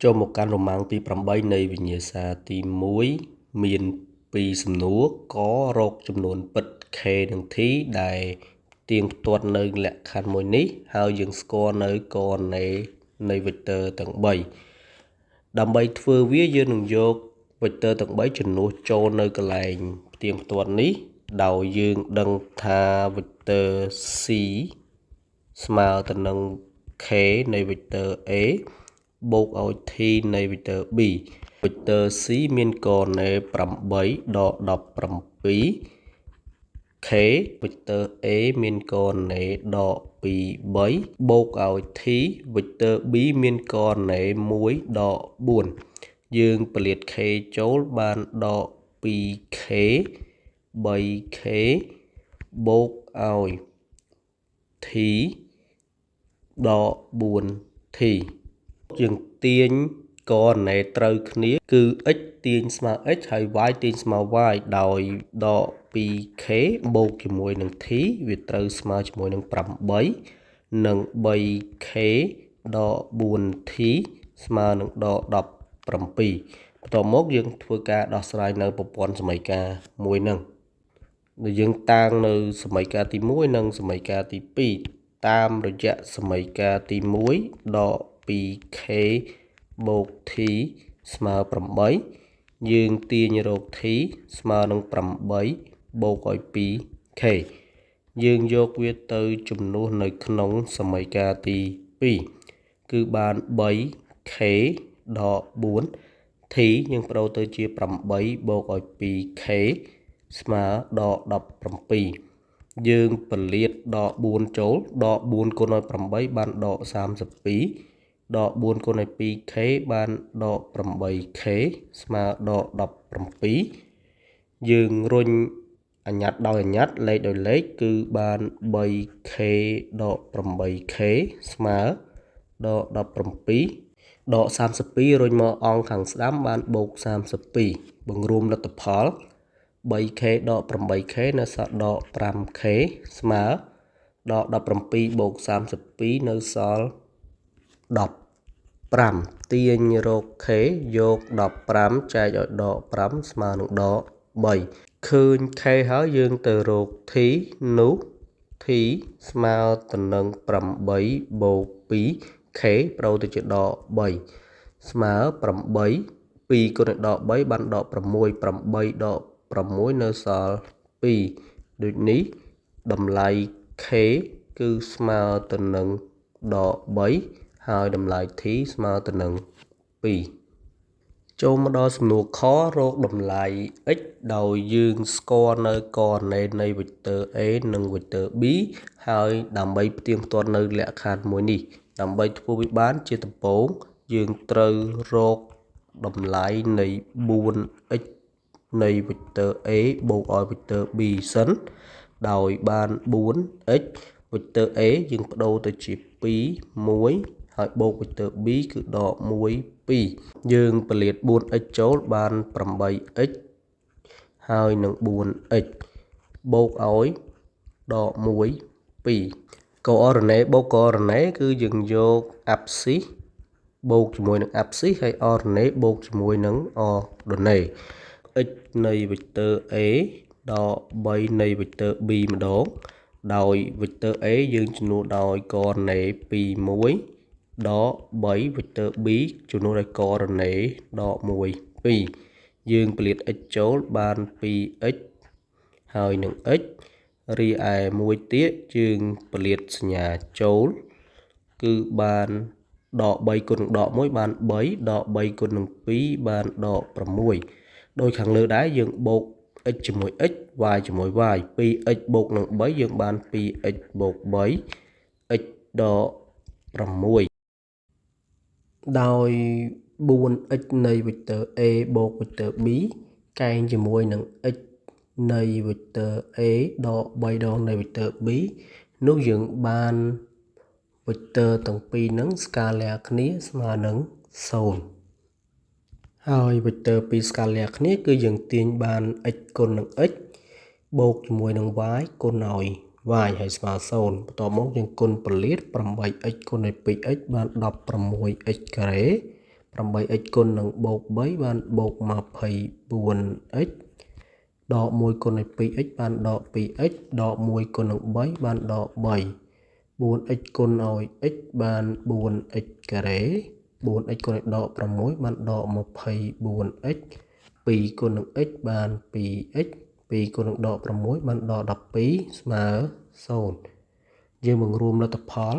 ចូលមកកាន់រមាំងទី8នៃវិញ្ញាសាទី1មាន2សំណួរករកចំនួនពិត k និង t ដែលទៀងទាត់នៅលក្ខខណ្ឌមួយនេះហើយយើងស្គាល់នៅកណន័យនៃវេគ្ទ័រទាំង3ដើម្បីធ្វើវាយើងនឹងយកវេគ្ទ័រទាំង3ចំនួនចូលនៅកន្លែងផ្ទៀងផ្ទាត់នេះដោយយើងដឹងថាវេគ្ទ័រ c ស្មើទៅនឹង k នៃវេគ្ទ័រ a បូកឲ្យ t នៃវេគ្ទ័រ b វេគ្ទ័រ c មានកណន័យ8ដល់17 k វេគ្ទ័រ a មានកណន័យដល់2 3បូកឲ្យ t វេគ្ទ័រ b មានកណន័យ1ដល់4យើងផលិត k ចូលបានដល់ 2k 3k បូកឲ្យ t ដល់ 4t យើងទាញកណន័យត្រូវគ្នាគឺ x ទាញស្មើ x ហើយ y ទាញស្មើ y ដោយដក 2k បូកជាមួយនឹង t វាត្រូវស្មើជាមួយនឹង8និង 3k ដក 4t ស្មើនឹងដក17បន្ទាប់មកយើងធ្វើការដោះស្រាយនៅប្រព័ន្ធសមីការមួយនឹងដែលយើងតាំងនៅសមីការទី1និងសមីការទី2តាមរយៈសមីការទី1ដក 2k បូក t ស្មើ8យើងទាញរក t ស្មើនឹង8បូកឲ្យ 2k យើងយកវាទៅជំនួសនៅក្នុងសមីការទី2គឺបាន 3k ដក 4t យើងប្ដូរទៅជា8បូកឲ្យ 2k ស្មើដល់17យើងពលៀតដក4ចូលដក4គុណឲ្យ8បានដក32ដក4គុណឲ្យ 2k បានដក 8k ស្មើដល់17យើងរុញអញ្ញត្តិដោយអញ្ញត្តិលេខដោយលេខគឺបាន 3k ដក 8k ស្មើដល់17ដក32រុញមកអង្គខាងស្ដាំបានបូក32បង្រួមលទ្ធផល 3k ដក 8k នៅសល់ដក 5k ស្មើដល់17បូក32នៅសល់15ទាញរក k យក15ចែកឲ្យដក5ស្មើនឹងដក3ឃើញ k ហើយយើងទៅរក t នោះ t ស្មើទៅនឹង8បូក 2k ប្រូរទៅជាដក3ស្មើ8 2គុណដក3បានដក6 8ដក6នៅសល់2ដូចនេះតម្លៃ k គឺស្មើទៅនឹងដក3ហើយតម្លៃ t ស្មើទៅនឹង2ចូលមកដល់សំណួរខរកតម្លៃ x ដោយយើងស្គាល់នៅកណន័យនៃវេគ្ទ័រ a និងវេគ្ទ័រ b ហើយដើម្បីផ្ទៀងផ្ទាត់នៅលក្ខខណ្ឌមួយនេះដើម្បីធ្វើវាបានជាដំបូងយើងត្រូវរកតម្លៃនៃ 4x នៃវេគ្ទ័រ a បូកឲ្យវេគ្ទ័រ b សិនដោយបាន 4x វេគ្ទ័រ a យើងបដូរទៅជា2 1ហើយបូកវេគ្ទ័រ b គឺដក1 2យើងពលៀត 4x ចូលបាន 8x ហើយនឹង 4x បូកឲ្យដក1 2កូអរ៉ាណេបូកកូអរ៉ាណេគឺយើងយកអាប់ស៊ីសបូកជាមួយនឹងអាប់ស៊ីសហើយអរ៉ាណេបូកជាមួយនឹងអរ៉ាណេ x នៃវេគ្ទ័រ a ដល់3នៃវេគ្ទ័រ b ម្ដងដោយវេគ្ទ័រ a យើងជំនួសដោយកណន័យ2 1ដល់3វេគ្ទ័រ b ជំនួសដោយកណន័យដល់1 2យើងពលៀត x ចូលបាន 2x ហើយនឹង x រីឯមួយទៀតយើងពលៀតសញ្ញាចូលគឺបានដក3គុណនឹងដក1បាន3ដក3គុណនឹង2បានដក6ដោយខាងលើដែរយើងបូក x ជាមួយ x y ជាមួយ y 2x បូកនឹង3យើងបាន 2x បូក 3x ដក6ដោយ 4x នៃវេគ្ទ័រ a បូកវេគ្ទ័រ b កែងជាមួយនឹង x នៃវេគ្ទ័រ a ដក3ដងនៃវេគ្ទ័រ b នោះយើងបានវេគ្ទ័រទាំងពីរនឹងស្កាលែគ្នាស្មើនឹង0ហើយវេគ្ទ័រពីរស្កាលែគ្នាគឺយើងទាញបាន x គុណនឹង x បូកជាមួយនឹង y គុណឲ្យ y ហើយស្មើ0បន្ទាប់មកយើងគុណពលៀត 8x គុណឲ្យ 2x បាន 16x ការ៉េ 8x គុណនឹងបូក3បានបូក 24x ដក1គុណនឹង 2x បានដក 2x ដក1គុណនឹង 3បានដក 3 4x គុណឲ្យ x បាន 4x ការ៉េ 4x គុណឲ្យដក 6បានដក 24x 2គុណនឹង x បាន 2x 2គុណនឹងដក 6បានដក 12ស្មើ0យើងបង្រួមលទ្ធផល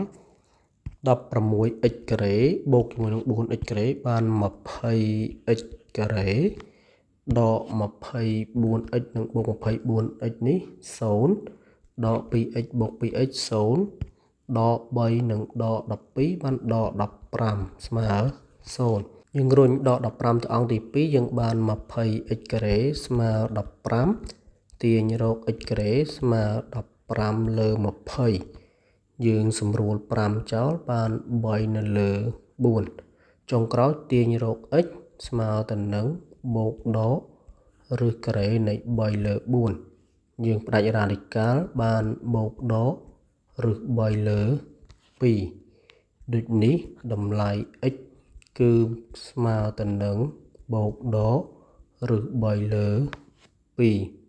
16x ការ៉េបូកជាមួយនឹង 4x ការ៉េបាន 20x ការ៉េដក 24x និងបូក 24x នេះ0ដក 2x បូក 2x 0ដក 3និងដក 12បានដក 15ស្មើ0យើងរុញដក 15ទៅអង្គទី2យើងបាន 20x ការ៉េស្មើ 15ទាញរក x ការ៉េស្មើ 15 លើ 20យើងសម្រួល5ចោលបាន3នៅលើ4ចុងក្រោយទាញរក x ស្មើទៅនឹងបូកដកឬការ៉េនៃ3លើ4យើងផ្ដាច់រាឌីកាល់បានបូកដកឬ3លើ2ដូចនេះតម្លៃ x គឺស្មើទៅនឹងបូកដកឬ3លើ2